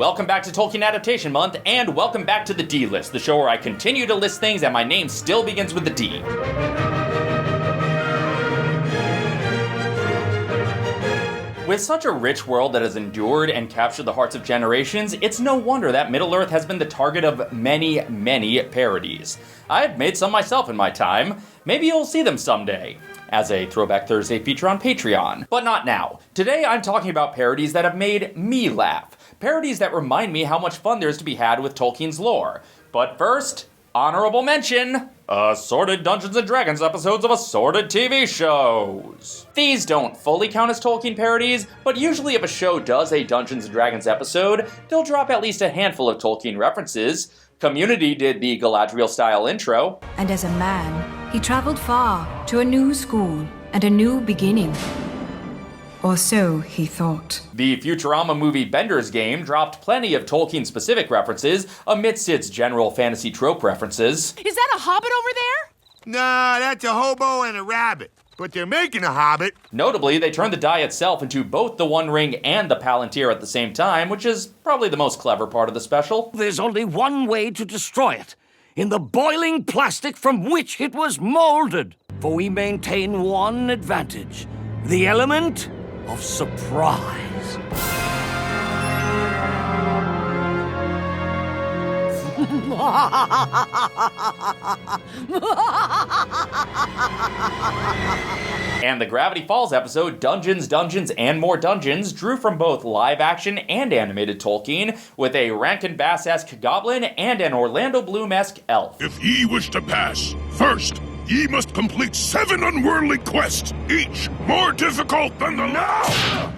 welcome back to Tolkien Adaptation Month, and welcome back to the D-List, the show where I continue to list things and my name still begins with the D. With such a rich world that has endured and captured the hearts of generations, it's no wonder that Middle-earth has been the target of many, many parodies. I've made some myself in my time. Maybe you'll see them someday, as a Throwback Thursday feature on Patreon. But not now. Today I'm talking about parodies that have made me laugh. Parodies that remind me how much fun there's to be had with Tolkien's lore. But first, honorable mention, assorted Dungeons & Dragons episodes of assorted TV shows. These don't fully count as Tolkien parodies, but usually if a show does a Dungeons & Dragons episode, they'll drop at least a handful of Tolkien references. Community did the Galadriel-style intro. And as a man, he traveled far to a new school and a new beginning. Or so he thought. The Futurama movie Bender's Game dropped plenty of Tolkien-specific references amidst its general fantasy trope references. Is that a hobbit over there? Nah, that's a hobo and a rabbit. But they're making a hobbit. Notably, they turned the die itself into both the One Ring and the Palantir at the same time, which is probably the most clever part of the special. There's only one way to destroy it. In the boiling plastic from which it was molded. For we maintain one advantage. The element of surprise. And the Gravity Falls episode, Dungeons, Dungeons, and More Dungeons, drew from both live-action and animated Tolkien, with a Rankin Bass-esque goblin and an Orlando Bloom-esque elf. If ye wish to pass, first, ye must complete 7 unworldly quests, each more difficult than the last.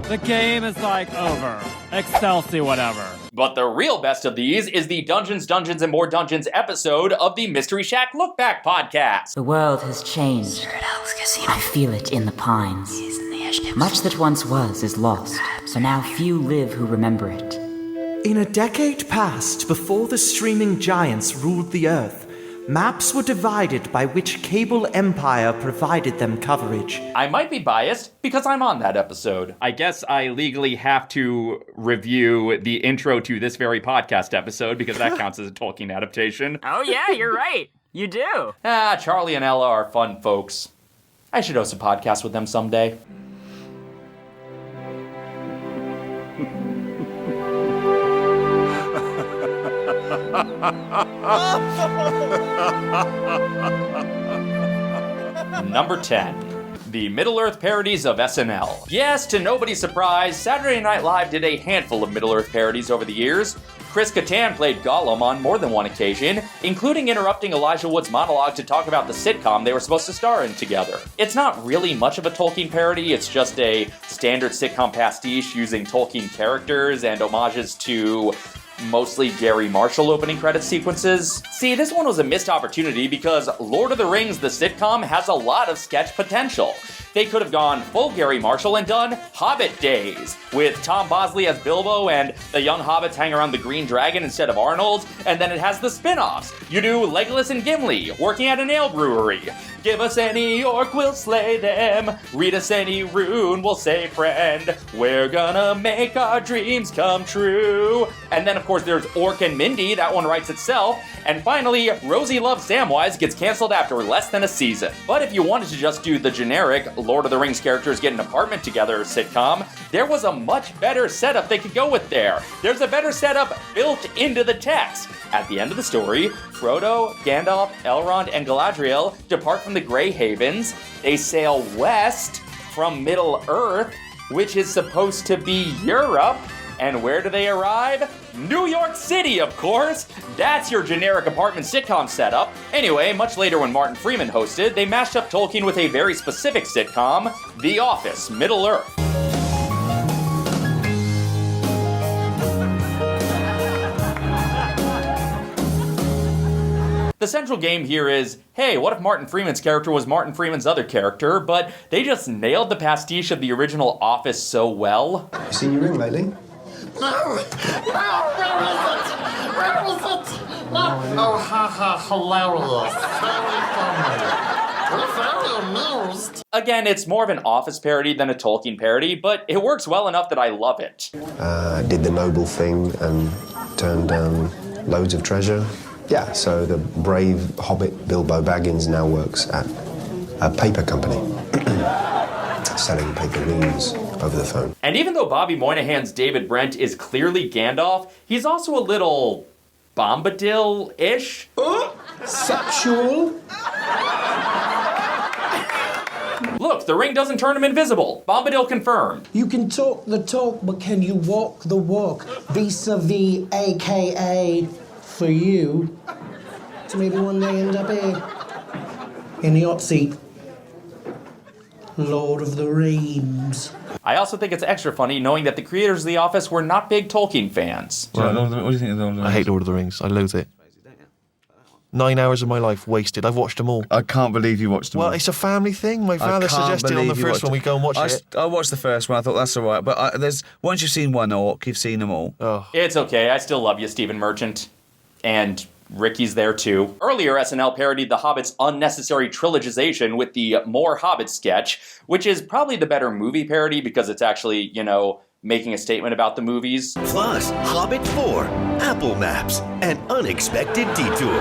The game is like over. Excelsior whatever. But the real best of these is the Dungeons, Dungeons, and More Dungeons episode of the Mystery Shack Look Back podcast. The world has changed. I feel it in the pines. Much that once was is lost, so now few live who remember it. In a decade past, before the streaming giants ruled the earth, maps were divided by which cable empire provided them coverage. I might be biased because I'm on that episode. I guess I legally have to review the intro to this very podcast episode because that counts as a Tolkien adaptation. Oh yeah, you're right. You do. Charlie and Ella are fun folks. I should host a podcast with them someday. Number 10. The Middle-earth parodies of SNL. Yes, to nobody's surprise, Saturday Night Live did a handful of Middle-earth parodies over the years. Chris Kattan played Gollum on more than one occasion, including interrupting Elijah Wood's monologue to talk about the sitcom they were supposed to star in together. It's not really much of a Tolkien parody, it's just a standard sitcom pastiche using Tolkien characters and homages to mostly Gary Marshall opening credit sequences. See, this one was a missed opportunity because Lord of the Rings, the sitcom, has a lot of sketch potential. They could have gone full Gary Marshall and done Hobbit Days, with Tom Bosley as Bilbo and the young hobbits hang around the Green Dragon instead of Arnold, and then it has the spin-offs. You do Legolas and Gimli, working at an ale brewery. Give us any orc, we'll slay them. Read us any rune, we'll say friend. We're gonna make our dreams come true. And then, of course, there's Orc and Mindy, that one writes itself. And finally, Rosie Loves Samwise gets canceled after less than a season. But if you wanted to just do the generic Lord of the Rings characters get an apartment together sitcom, there was a much better setup they could go with there. There's a better setup built into the text. At the end of the story, Frodo, Gandalf, Elrond, and Galadriel depart from the Grey Havens. They sail west from Middle-earth, which is supposed to be Europe. And where do they arrive? New York City, of course! That's your generic apartment sitcom setup. Anyway, much later when Martin Freeman hosted, they mashed up Tolkien with a very specific sitcom, The Office, Middle-earth. The central game here is, hey, what if Martin Freeman's character was Martin Freeman's other character, but they just nailed the pastiche of the original Office so well? You seen your ring lately? No, where is it? Where is it? No. Oh, hilarious. Very funny. amused. Again, it's more of an Office parody than a Tolkien parody, but it works well enough that I love it. Did the noble thing and turned down loads of treasure. Yeah, so the brave Hobbit Bilbo Baggins now works at a paper company, selling paper loons over the phone. And even though Bobby Moynihan's David Brent is clearly Gandalf, he's also a little Bombadil-ish. Sexual? Look, the ring doesn't turn him invisible. Bombadil confirmed. You can talk the talk, but can you walk the walk? Vis-a-vis, a.k.a. for you. So maybe one day end up here. In the hot seat. Lord of the Rings. I also think it's extra funny knowing that the creators of The Office were not big Tolkien fans. What do you think of Lord of the Rings? I hate Lord of the Rings. I loathe it. 9 hours of my life wasted. I've watched them all. I can't believe you watched them all. Well, it's a family thing. My father suggested on the first one we go and watch it. I watched the first one. I thought that's all right. But once you've seen one orc, you've seen them all. Oh. It's okay. I still love you, Stephen Merchant. And Ricky's there too. Earlier, SNL parodied The Hobbit's unnecessary trilogization with the More Hobbit sketch, which is probably the better movie parody because it's actually, making a statement about the movies. Plus, Hobbit 4, Apple Maps, an unexpected detour.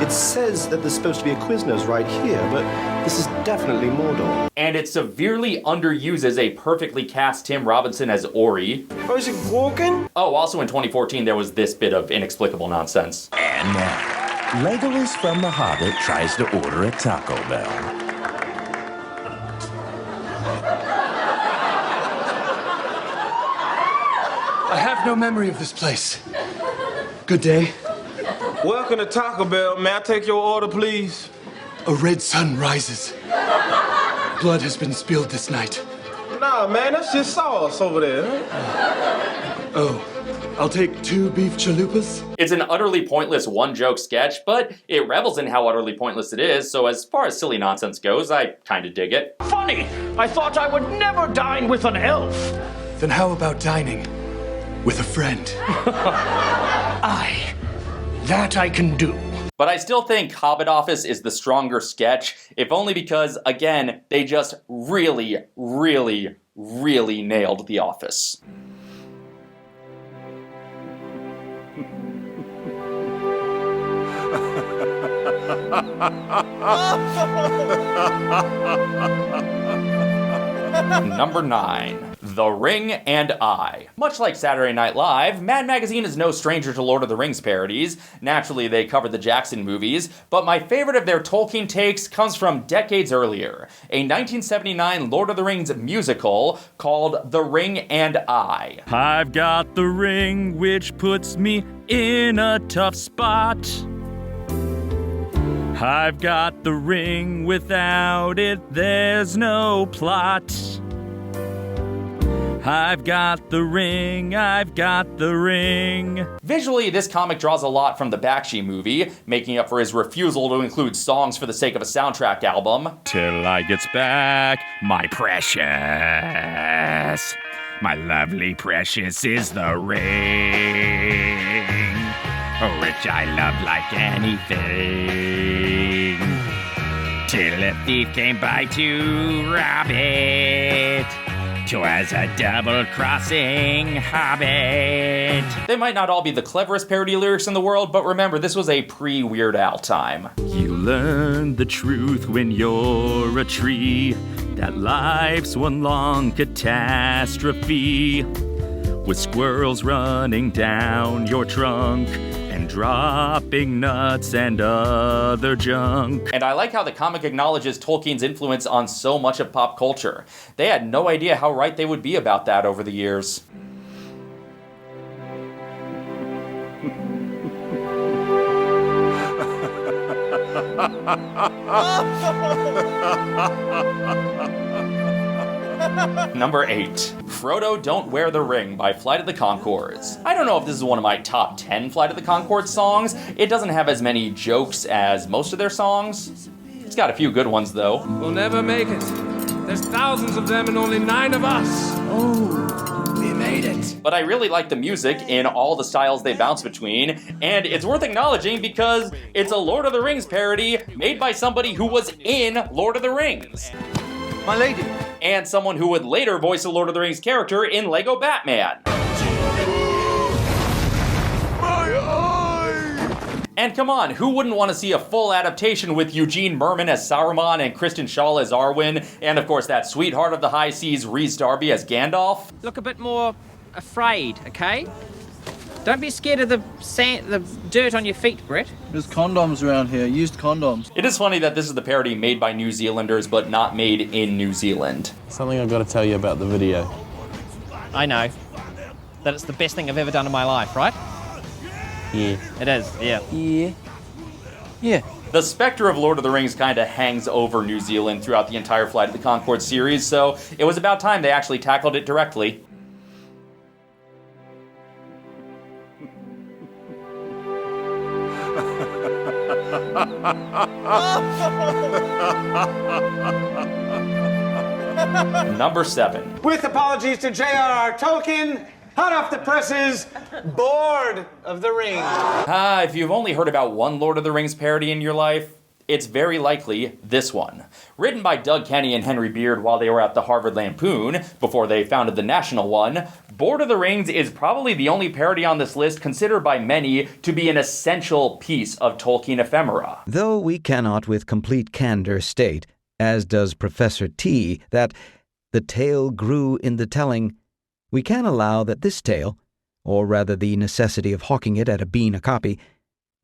It says that there's supposed to be a Quiznos right here, but this is definitely Mordor. And it severely underuses a perfectly cast Tim Robinson as Ori. Oh, is it walking? Oh, also in 2014 there was this bit of inexplicable nonsense. And now, Legolas from The Hobbit tries to order a Taco Bell. I have no memory of this place. Good day. Welcome to Taco Bell. May I take your order, please? A red sun rises. Blood has been spilled this night. Nah, man, that's just sauce over there. Oh, I'll take 2 beef chalupas. It's an utterly pointless one-joke sketch, but it revels in how utterly pointless it is, so as far as silly nonsense goes, I kinda dig it. Funny! I thought I would never dine with an elf! Then how about dining with a friend? That I can do. But I still think Hobbit Office is the stronger sketch, if only because, again, they just really, really, really nailed The Office. Number 9. The Ring and I. Much like Saturday Night Live, Mad Magazine is no stranger to Lord of the Rings parodies. Naturally, they covered the Jackson movies, but my favorite of their Tolkien takes comes from decades earlier. A 1979 Lord of the Rings musical called The Ring and I. I've got the ring which puts me in a tough spot. I've got the ring, without it there's no plot. I've got the ring, I've got the ring. Visually, this comic draws a lot from the Bakshi movie, making up for his refusal to include songs for the sake of a soundtrack album. Till I gets back, my precious. My lovely precious is the ring, which I love like anything. Till a thief came by to rob it. 'Twas a double-crossing hobbit. They might not all be the cleverest parody lyrics in the world, but remember, this was a pre-Weird Al time. You learn the truth when you're a tree, that life's one long catastrophe, with squirrels running down your trunk and dropping nuts and other junk. And I like how the comic acknowledges Tolkien's influence on so much of pop culture. They had no idea how right they would be about that over the years. Number 8. Frodo Don't Wear the Ring by Flight of the Conchords. I don't know if this is one of my top 10 Flight of the Conchords songs. It doesn't have as many jokes as most of their songs. It's got a few good ones though. We'll never make it. There's thousands of them and only 9 of us. Oh, we made it. but I really like the music in all the styles they bounce between, and it's worth acknowledging because it's a Lord of the Rings parody made by somebody who was in Lord of the Rings. My lady. And someone who would later voice a Lord of the Rings character in Lego Batman. And come on, who wouldn't want to see a full adaptation with Eugene Merman as Saruman and Kristen Schaal as Arwen, and of course that sweetheart of the high seas, Rhys Darby as Gandalf? Look a bit more afraid, okay? Don't be scared of the dirt on your feet, Brett. There's condoms around here, used condoms. It is funny that this is the parody made by New Zealanders, but not made in New Zealand. Something I've got to tell you about the video. I know. That it's the best thing I've ever done in my life, right? Yeah. It is, yeah. Yeah. Yeah. The specter of Lord of the Rings kind of hangs over New Zealand throughout the entire Flight of the Conchords series, so it was about time they actually tackled it directly. Number 7. With apologies to J.R.R. Tolkien, hot off the presses, Bored of the Ring. If you've only heard about one Lord of the Rings parody in your life, it's very likely this one. Written by Doug Kenny and Henry Beard while they were at the Harvard Lampoon, before they founded the National One, Bored of the Rings is probably the only parody on this list considered by many to be an essential piece of Tolkien ephemera. Though we cannot with complete candor state, as does Professor T, that the tale grew in the telling, we can allow that this tale, or rather the necessity of hawking it at a bean a copy,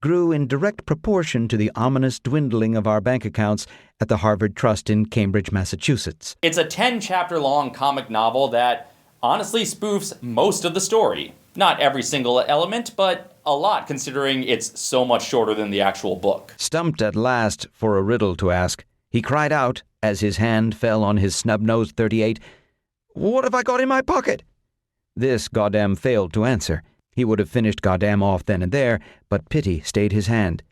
grew in direct proportion to the ominous dwindling of our bank accounts at the Harvard Trust in Cambridge, Massachusetts. It's a 10-chapter-long comic novel that honestly spoofs most of the story. Not every single element, but a lot considering it's so much shorter than the actual book. Stumped at last for a riddle to ask, he cried out, as his hand fell on his snub-nosed .38, "What have I got in my pocket?" This Goddam failed to answer. He would have finished Goddam off then and there, but pity stayed his hand.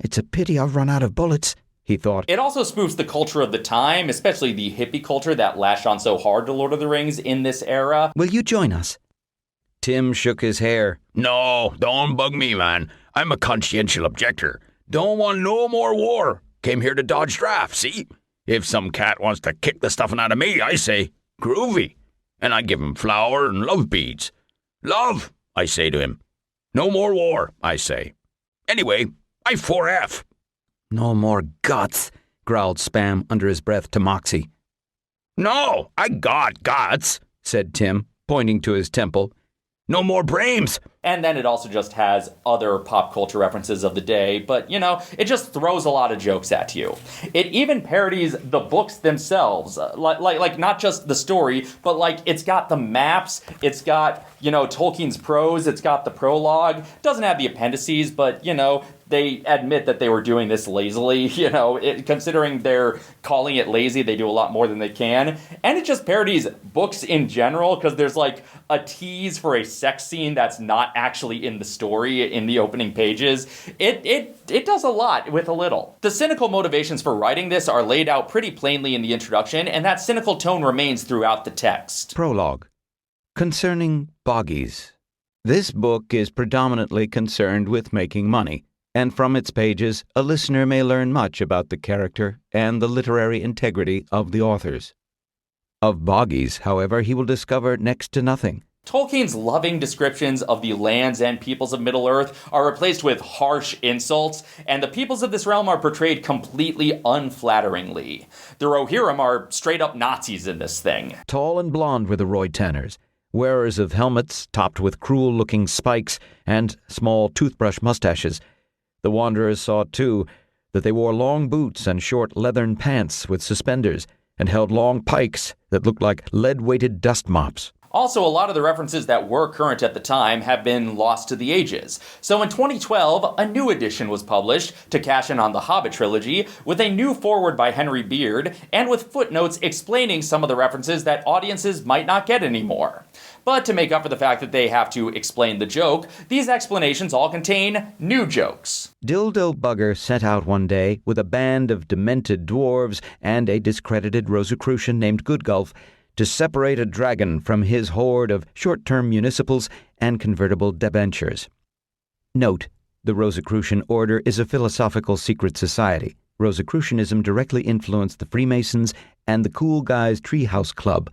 "It's a pity I've run out of bullets," he thought. It also spoofs the culture of the time, especially the hippie culture that lashed on so hard to Lord of the Rings in this era. "Will you join us?" Tim shook his hair. "No, don't bug me, man. I'm a consciential objector. Don't want no more war. Came here to dodge draft, see? If some cat wants to kick the stuffing out of me, I say, groovy. And I give him flour and love beads. Love, I say to him. No more war, I say. Anyway, I 4F. "No more guts," growled Spam under his breath to Moxie. "No, I got guts," said Tim, pointing to his temple. "No more brains." And then it also just has other pop culture references of the day, but, you know, it just throws a lot of jokes at you. It even parodies the books themselves, like not just the story, but, like, it's got the maps, it's got, you know, Tolkien's prose, it's got the prologue, doesn't have the appendices, but, you know, they admit that they were doing this lazily, you know, considering they're calling it lazy, they do a lot more than they can. And it just parodies books in general, because there's like a tease for a sex scene that's not actually in the story in the opening pages. It does a lot with a little. The cynical motivations for writing this are laid out pretty plainly in the introduction, and that cynical tone remains throughout the text. Prologue. Concerning boggies. This book is predominantly concerned with making money, and from its pages, a listener may learn much about the character and the literary integrity of the authors. Of boggies, however, he will discover next to nothing. Tolkien's loving descriptions of the lands and peoples of Middle-earth are replaced with harsh insults, and the peoples of this realm are portrayed completely unflatteringly. The Rohirrim are straight-up Nazis in this thing. Tall and blond were the Roy-Tanners, wearers of helmets topped with cruel-looking spikes and small toothbrush mustaches. The Wanderers saw, too, that they wore long boots and short leathern pants with suspenders, and held long pikes that looked like lead-weighted dust mops. Also, a lot of the references that were current at the time have been lost to the ages. So in 2012, a new edition was published to cash in on the Hobbit trilogy, with a new foreword by Henry Beard, and with footnotes explaining some of the references that audiences might not get anymore. But to make up for the fact that they have to explain the joke, these explanations all contain new jokes. Dildo Bugger set out one day with a band of demented dwarves and a discredited Rosicrucian named Goodgulf to separate a dragon from his hoard of short-term municipals and convertible debentures. Note, the Rosicrucian Order is a philosophical secret society. Rosicrucianism directly influenced the Freemasons and the Cool Guys Treehouse Club.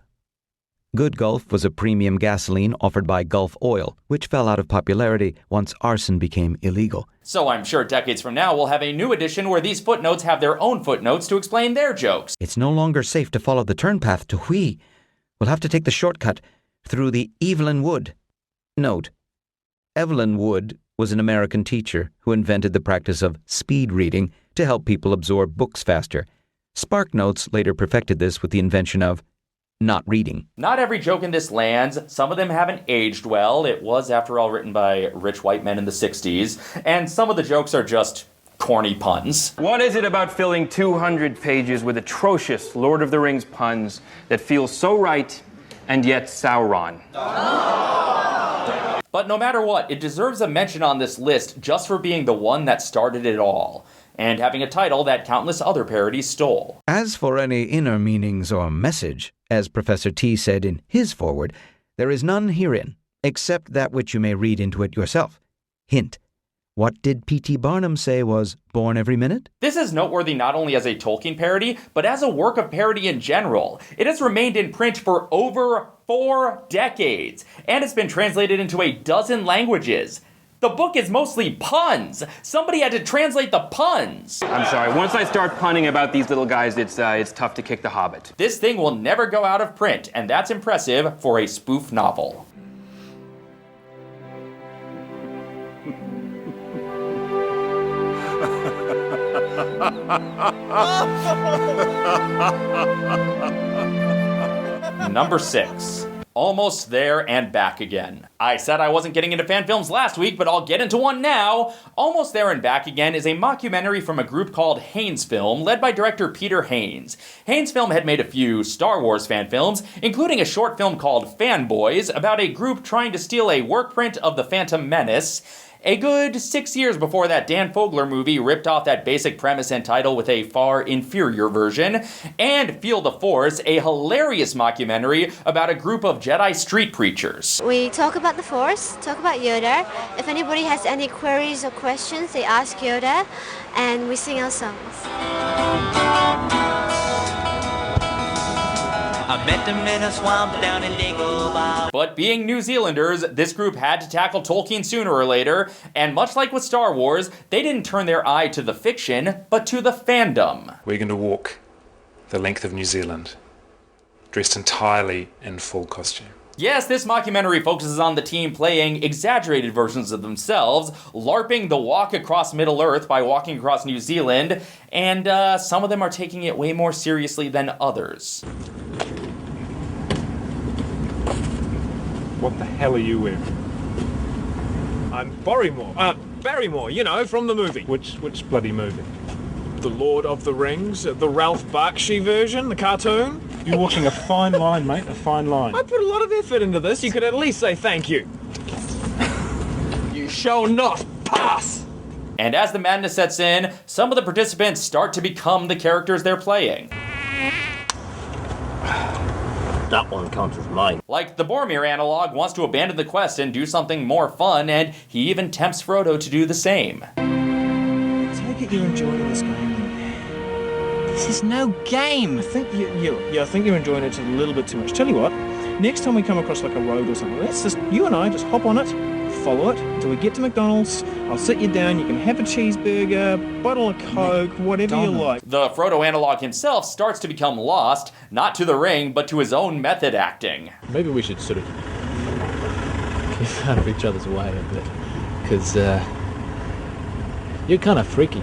Good Gulf was a premium gasoline offered by Gulf Oil, which fell out of popularity once arson became illegal. So I'm sure decades from now we'll have a new edition where these footnotes have their own footnotes to explain their jokes. It's no longer safe to follow the turnpath to Hui. We'll have to take the shortcut through the Evelyn Wood. Note, Evelyn Wood was an American teacher who invented the practice of speed reading to help people absorb books faster. SparkNotes later perfected this with the invention of not reading. Not every joke in this lands. Some of them haven't aged well. It was, after all, written by rich white men in the 60s. And some of the jokes are just corny puns. What is it about filling 200 pages with atrocious Lord of the Rings puns that feels so right and yet Sauron? But no matter what, it deserves a mention on this list just for being the one that started it all, and having a title that countless other parodies stole. As for any inner meanings or message, as Professor T said in his foreword, there is none herein, except that which you may read into it yourself. Hint. What did P.T. Barnum say was born every minute? This is noteworthy not only as a Tolkien parody, but as a work of parody in general. It has remained in print for over 4 decades, and it's been translated into a dozen languages. The book is mostly puns. Somebody had to translate the puns. I'm sorry, once I start punning about these little guys, it's tough to kick the Hobbit. This thing will never go out of print, and that's impressive for a spoof novel. Number 6. Almost There and Back Again. I said I wasn't getting into fan films last week, but I'll get into one now. Almost There and Back Again is a mockumentary from a group called Haynes Film, led by director Peter Haynes. Haynes Film had made a few Star Wars fan films, including a short film called Fanboys, about a group trying to steal a work print of The Phantom Menace. A good 6 years before that Dan Fogler movie ripped off that basic premise and title with a far inferior version, and Feel the Force, a hilarious mockumentary about a group of Jedi street preachers. We talk about the Force, talk about Yoda. If anybody has any queries or questions, they ask Yoda, and we sing our songs. I met them in a swamp down in Dagobah. But being New Zealanders, this group had to tackle Tolkien sooner or later, and much like with Star Wars, they didn't turn their eye to the fiction, but to the fandom. We're going to walk the length of New Zealand, dressed entirely in full costume. Yes, this mockumentary focuses on the team playing exaggerated versions of themselves, LARPing the walk across Middle-earth by walking across New Zealand, and some of them are taking it way more seriously than others. What the hell are you wearing? I'm Barrymore, you know, from the movie. Which bloody movie? The Lord of the Rings, the Ralph Bakshi version, the cartoon. You're walking a fine line, mate, a fine line. I put a lot of effort into this. You could at least say thank you. You shall not pass! And as the madness sets in, some of the participants start to become the characters they're playing. That one counts as mine. Like the Boromir analog wants to abandon the quest and do something more fun, and he even tempts Frodo to do the same. Take it you're enjoying this game. This is no game. I think you're enjoying it a little bit too much. Tell you what, next time we come across like a road or something, let's just, you and I, just hop on it, follow it until we get to McDonald's. I'll sit you down, you can have a cheeseburger, bottle of Coke, whatever you like. The Frodo analog himself starts to become lost, not to the ring, but to his own method acting. Maybe we should sort of keep out of each other's way a bit, because you're kind of freaky.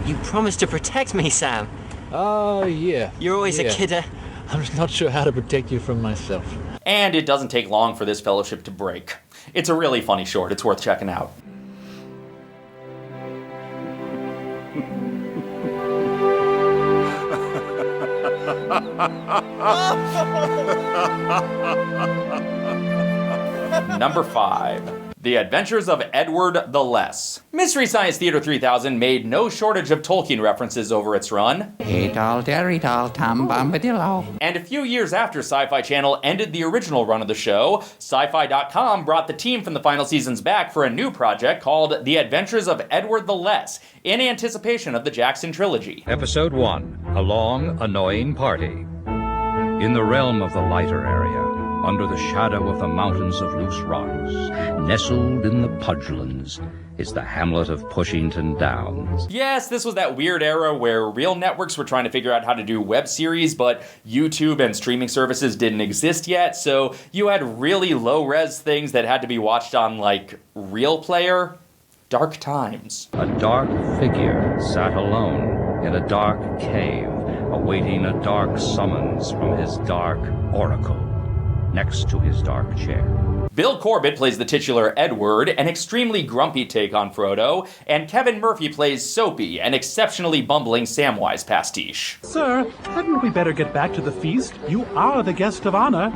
You promised to protect me, Sam. Oh, yeah. You're always a kidder. I'm just not sure how to protect you from myself. And it doesn't take long for this fellowship to break. It's a really funny short. It's worth checking out. Number 5. The Adventures of Edward the Less. Mystery Science Theater 3000 made no shortage of Tolkien references over its run. Hey doll, derry doll, tom bombadillo. And a few years after Sci-Fi Channel ended the original run of the show, Sci-Fi.com brought the team from the final seasons back for a new project called The Adventures of Edward the Less, in anticipation of the Jackson trilogy. Episode 1, A Long, Annoying Party. In the realm of the lighter area, under the shadow of the mountains of loose rocks, nestled in the Pudgelands, is the hamlet of Pushington Downs. Yes, this was that weird era where real networks were trying to figure out how to do web series, but YouTube and streaming services didn't exist yet, so you had really low-res things that had to be watched on, like, Real Player. Dark times. A dark figure sat alone in a dark cave, awaiting a dark summons from his dark oracle, next to his dark chair. Bill Corbett plays the titular Edward, an extremely grumpy take on Frodo, and Kevin Murphy plays Soapy, an exceptionally bumbling Samwise pastiche. Sir, hadn't we better get back to the feast? You are the guest of honor.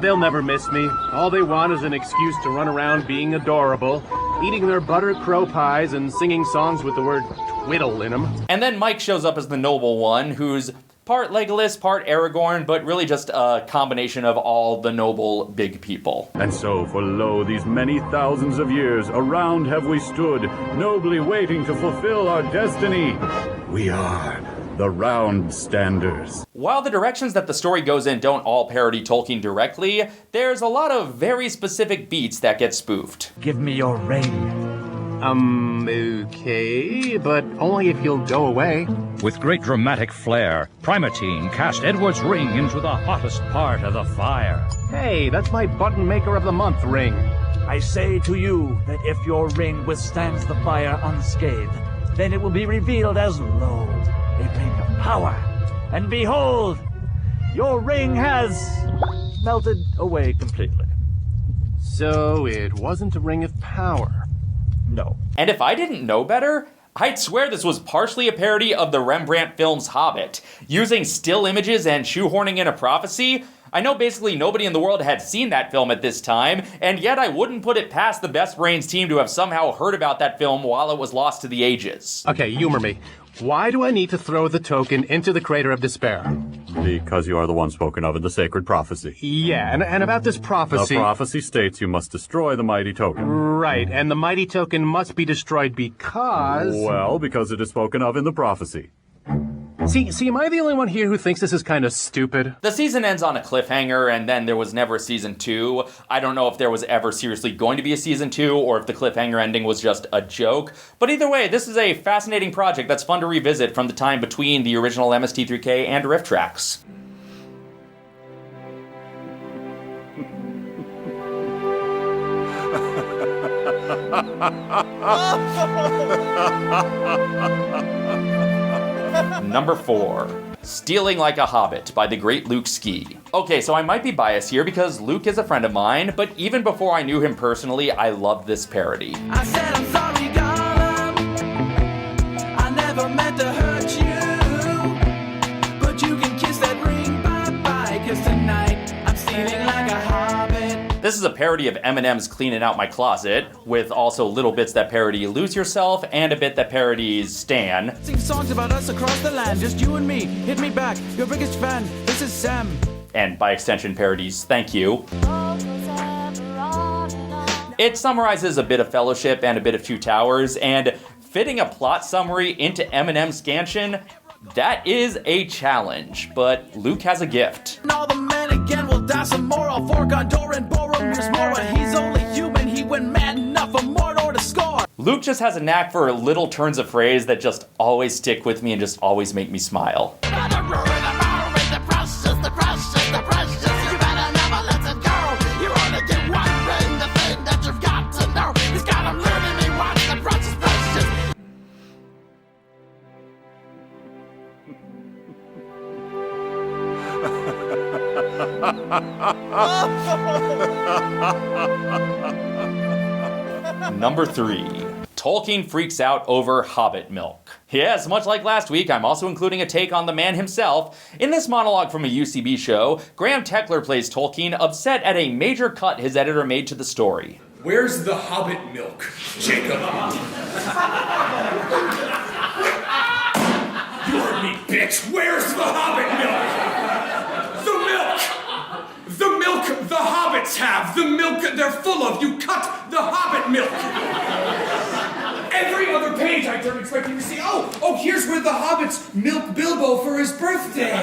They'll never miss me. All they want is an excuse to run around being adorable, eating their butter crow pies and singing songs with the word twiddle in them. And then Mike shows up as the noble one, who's part Legolas, part Aragorn, but really just a combination of all the noble big people. And so, for lo, these many thousands of years, around have we stood, nobly waiting to fulfill our destiny. We are the Round Standers. While the directions that the story goes in don't all parody Tolkien directly, there's a lot of very specific beats that get spoofed. Give me your ring. Okay, but only if you'll go away. With great dramatic flair, Primatine cast Edward's ring into the hottest part of the fire. Hey, that's my Button Maker of the Month ring. I say to you that if your ring withstands the fire unscathed, then it will be revealed as lo, a ring of power. And behold, your ring has melted away completely. So it wasn't a ring of power. No. And if I didn't know better, I'd swear this was partially a parody of the Rembrandt film's Hobbit, using still images and shoehorning in a prophecy. I know basically nobody in the world had seen that film at this time, and yet I wouldn't put it past the Best Brains team to have somehow heard about that film while it was lost to the ages. Okay, humor me. Why do I need to throw the token into the crater of despair? Because you are the one spoken of in the sacred prophecy. Yeah, and about this prophecy... The prophecy states you must destroy the mighty token. Right, and the mighty token must be destroyed because... Well, because it is spoken of in the prophecy. See, am I the only one here who thinks this is kind of stupid? The season ends on a cliffhanger, and then there was never a season 2. I don't know if there was ever seriously going to be a season 2, or if the cliffhanger ending was just a joke. But either way, this is a fascinating project that's fun to revisit from the time between the original MST3K and riff tracks. Number 4. Stealing Like a Hobbit by the great Luke Ski. Okay, so I might be biased here because Luke is a friend of mine, but even before I knew him personally, I loved this parody. I said I'm sorry, Gollum. I never meant to hurt you. But you can kiss that ring bye-bye, 'cause tonight I'm stealing like a hobbit. This is a parody of Eminem's Cleaning Out My Closet, with also little bits that parody Lose Yourself and a bit that parodies Stan. Sing songs about us across the land, just you and me. Hit me back, your biggest fan. This is Sam. And by extension parodies Thank You. It summarizes a bit of Fellowship and a bit of Two Towers, and fitting a plot summary into Eminem's scansion, that is a challenge, but Luke has a gift. And all the men again will die some more. I'll fork on Doran, Boromir's Mora. He's only human, he went mad enough for Mordor to score. Luke just has a knack for little turns of phrase that just always stick with me and just always make me smile. Number 3. Tolkien freaks out over Hobbit milk. Yes, much like last week, I'm also including a take on the man himself. In this monologue from a UCB show, Graham Techler plays Tolkien upset at a major cut his editor made to the story. Where's the Hobbit milk, Jacob? You heard me, bitch. Where's the Hobbit milk? The milk! The milk the Hobbits have. The milk they're full of. You cut the Hobbit milk. Every other page I turn expecting to see, oh, here's where the Hobbits milk Bilbo for his birthday.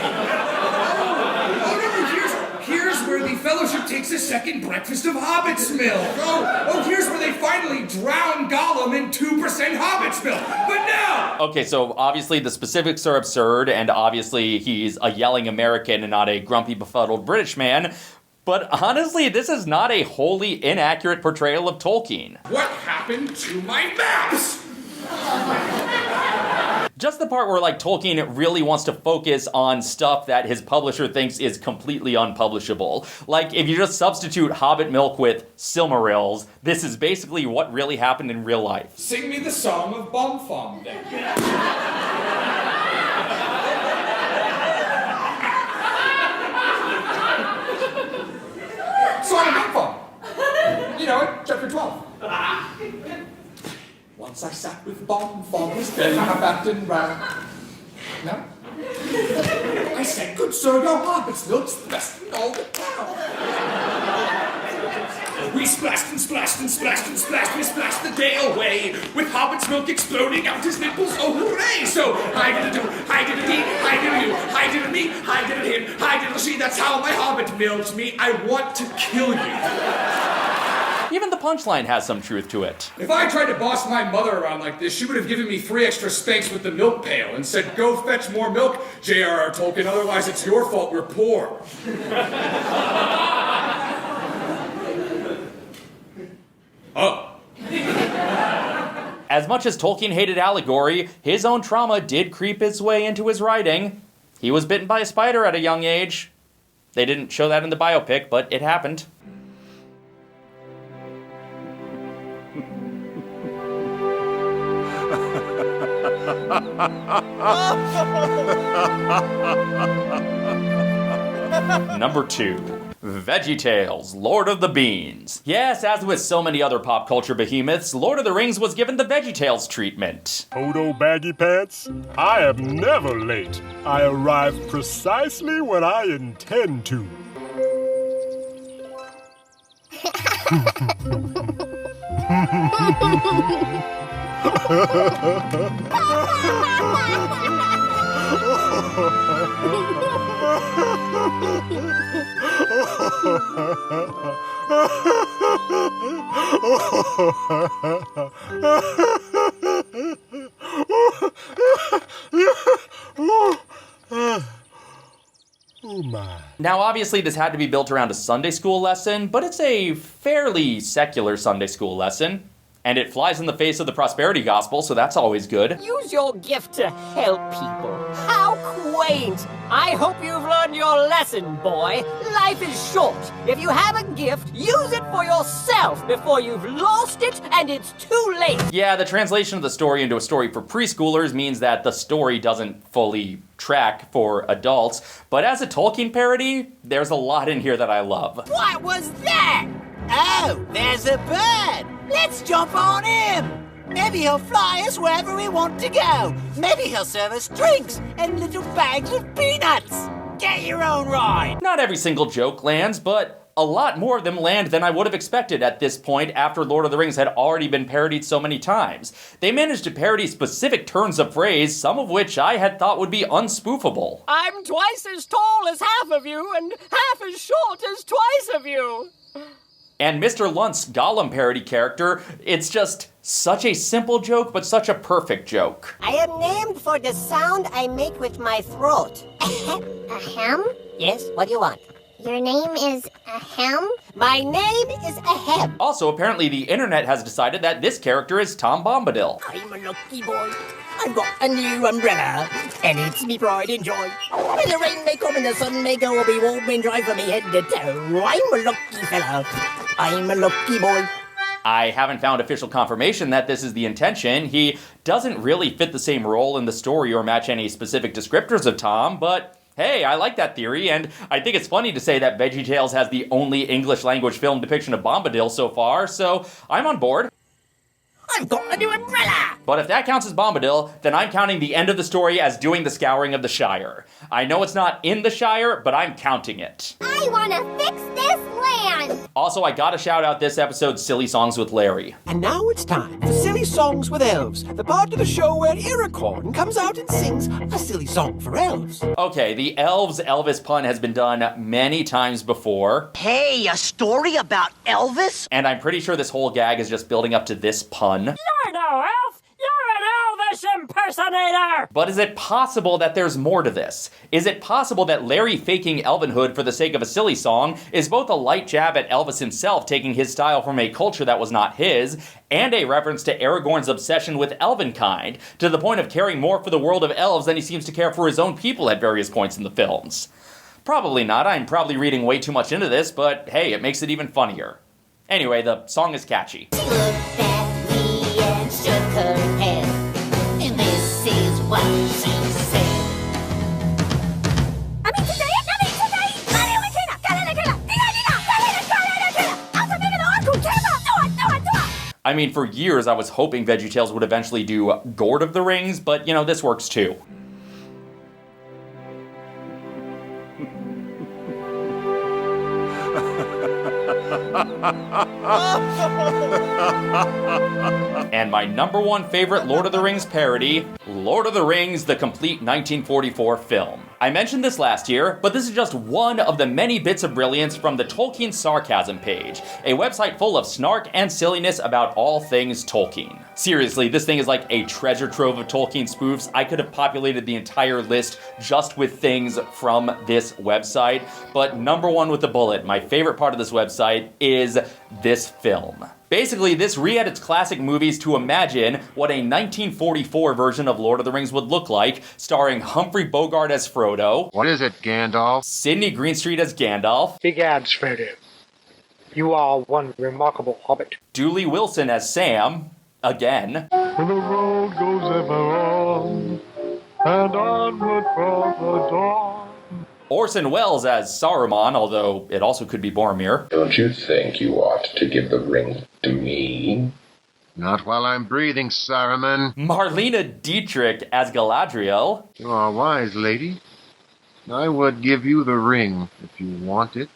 Here's where the Fellowship takes a second breakfast of Hobbit's milk. Oh, here's where they finally drown Gollum in 2% Hobbit's milk. But no! Okay, so obviously the specifics are absurd, and obviously he's a yelling American and not a grumpy, befuddled British man. But honestly, this is not a wholly inaccurate portrayal of Tolkien. What happened to my maps? Just the part where, like, Tolkien really wants to focus on stuff that his publisher thinks is completely unpublishable. Like, if you just substitute Hobbit milk with Silmarils, this is basically what really happened in real life. Sing me the song of Bonfom, then. Song of Bonfom. You know it, chapter 12. Once I sat with Bonfom, his belly backed and round. No? I said, good sir, your Hobbit's milk's the best in all the town. We splashed and splashed and splashed and splashed, we splashed the day away, with Hobbit's milk exploding out his nipples, oh hooray! So, I did a do, I did a dee, I did a you, I did a me, I did a him, I did a she, that's how my Hobbit milked me. I want to kill you. Even the punchline has some truth to it. If I tried to boss my mother around like this, she would have given me 3 extra spanks with the milk pail and said, go fetch more milk, J.R.R. Tolkien, otherwise it's your fault we're poor. Oh. As much as Tolkien hated allegory, his own trauma did creep its way into his writing. He was bitten by a spider at a young age. They didn't show that in the biopic, but it happened. Number 2. VeggieTales, Lord of the Beans. Yes, as with so many other pop culture behemoths, Lord of the Rings was given the VeggieTales treatment. Odo Baggy Pants, I am never late. I arrive precisely when I intend to. Oh my. Now, obviously, this had to be built around a Sunday school lesson, but it's a fairly secular Sunday school lesson. And it flies in the face of the prosperity gospel, so that's always good. Use your gift to help people. How quaint! I hope you've learned your lesson, boy. Life is short. If you have a gift, use it for yourself before you've lost it and it's too late. Yeah, the translation of the story into a story for preschoolers means that the story doesn't fully track for adults. But as a Tolkien parody, there's a lot in here that I love. What was that? Oh, there's a bird. Let's jump on him. Maybe he'll fly us wherever we want to go. Maybe he'll serve us drinks and little bags of peanuts. Get your own ride. Not every single joke lands, but a lot more of them land than I would have expected at this point after Lord of the Rings had already been parodied so many times. They managed to parody specific turns of phrase, some of which I had thought would be unspoofable. I'm twice as tall as half of you and half as short as twice of you. And Mr. Lunt's Gollum parody character, it's just such a simple joke, but such a perfect joke. I am named for the sound I make with my throat. Ahem? Yes, what do you want? Your name is Ahem? My name is Ahem. Also, apparently the internet has decided that this character is Tom Bombadil. I'm a lucky boy. I've got a new umbrella, and it's me pride and joy. And the rain may come and the sun may go, I'll be warm and dry from me head to toe. I'm a lucky fella. I'm a lucky boy. I haven't found official confirmation that this is the intention. He doesn't really fit the same role in the story or match any specific descriptors of Tom, but Hey, I like that theory, and I think it's funny to say that VeggieTales has the only English language film depiction of Bombadil so far, so I'm on board. I've got a new umbrella! But if that counts as Bombadil, then I'm counting the end of the story as doing the scouring of the Shire. I know it's not in the Shire, but I'm counting it. I want to fix this land! Also, I gotta shout out this episode's Silly Songs with Larry. And now it's time for Silly Songs with Elves, the part of the show where Iricorn comes out and sings a silly song for elves. Okay, the elves Elvis pun has been done many times before. Hey, a story about Elvis? And I'm pretty sure this whole gag is just building up to this pun. You're no elf! You're an Elvis impersonator! But is it possible that there's more to this? Is it possible that Larry faking elvenhood for the sake of a silly song is both a light jab at Elvis himself taking his style from a culture that was not his, and a reference to Aragorn's obsession with elvenkind, to the point of caring more for the world of elves than he seems to care for his own people at various points in the films? Probably not. I'm probably reading way too much into this, but hey, it makes it even funnier. Anyway, the song is catchy. She looked at me and shook her head, and this is what she said. I mean, for years I was hoping VeggieTales would eventually do Gourd of the Rings, but you know, this works too. And my number one favorite Lord of the Rings parody, Lord of the Rings, the complete 1944 film. I mentioned this last year, but this is just one of the many bits of brilliance from the Tolkien Sarcasm page, a website full of snark and silliness about all things Tolkien. Seriously, this thing is like a treasure trove of Tolkien spoofs. I could have populated the entire list just with things from this website, but number one with the bullet, my favorite part of this website is this film. Basically, this re-edits classic movies to imagine what a 1944 version of Lord of the Rings would look like, starring Humphrey Bogart as Frodo. What is it, Gandalf? Sidney Greenstreet as Gandalf. Big ads, Frodo. You are one remarkable hobbit. Dooley Wilson as Sam, again. When the road goes ever on, and onward from the dawn. Orson Welles as Saruman, although it also could be Boromir. Don't you think you ought to give the ring to me? Not while I'm breathing, Saruman. Marlena Dietrich as Galadriel. You are wise, lady. I would give you the ring if you want it.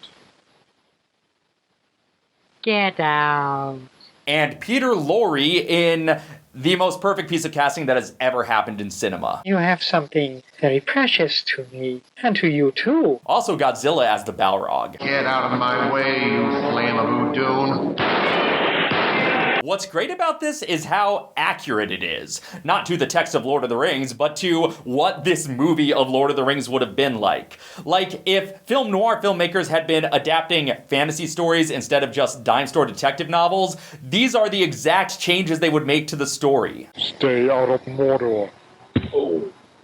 Get out. And Peter Lorre in the most perfect piece of casting that has ever happened in cinema. You have something very precious to me, and to you too. Also Godzilla as the Balrog. Get out of my way, you flame of Udun. What's great about this is how accurate it is. Not to the text of Lord of the Rings, but to what this movie of Lord of the Rings would have been like. Like if film noir filmmakers had been adapting fantasy stories instead of just dime store detective novels, these are the exact changes they would make to the story. Stay out of Mordor.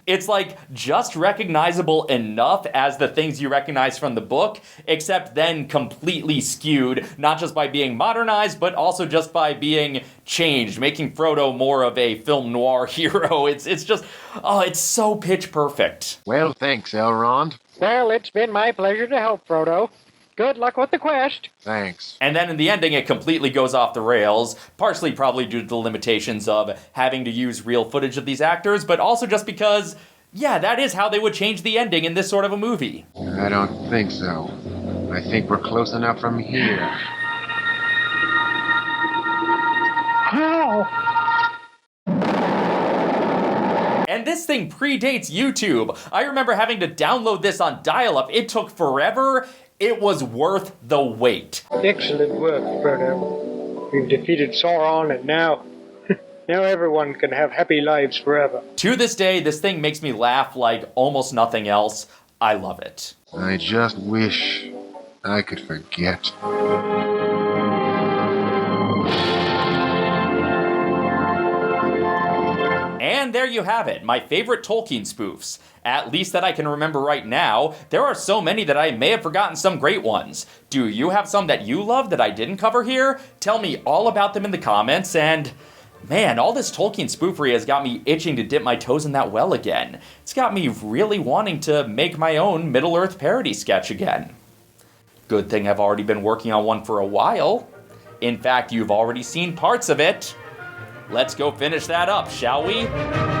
It's like just recognizable enough as the things you recognize from the book, except then completely skewed, not just by being modernized, but also just by being changed, making Frodo more of a film noir hero. It's just, oh, it's so pitch perfect. Well, thanks, Elrond. Well, it's been my pleasure to help, Frodo. Good luck with the quest. Thanks. And then in the ending, it completely goes off the rails, partially probably due to the limitations of having to use real footage of these actors, but also just because, yeah, that is how they would change the ending in this sort of a movie. I don't think so. I think we're close enough from here. How? And this thing predates YouTube. I remember having to download this on dial-up. It took forever. It was worth the wait. Excellent work, Frodo. You've defeated Sauron, and now everyone can have happy lives forever. To this day, this thing makes me laugh like almost nothing else. I love it. I just wish I could forget. And there you have it, my favorite Tolkien spoofs. At least that I can remember right now. There are so many that I may have forgotten some great ones. Do you have some that you love that I didn't cover here? Tell me all about them in the comments, and Man, all this Tolkien spoofery has got me itching to dip my toes in that well again. It's got me really wanting to make my own Middle-earth parody sketch again. Good thing I've already been working on one for a while. In fact, you've already seen parts of it. Let's go finish that up, shall we?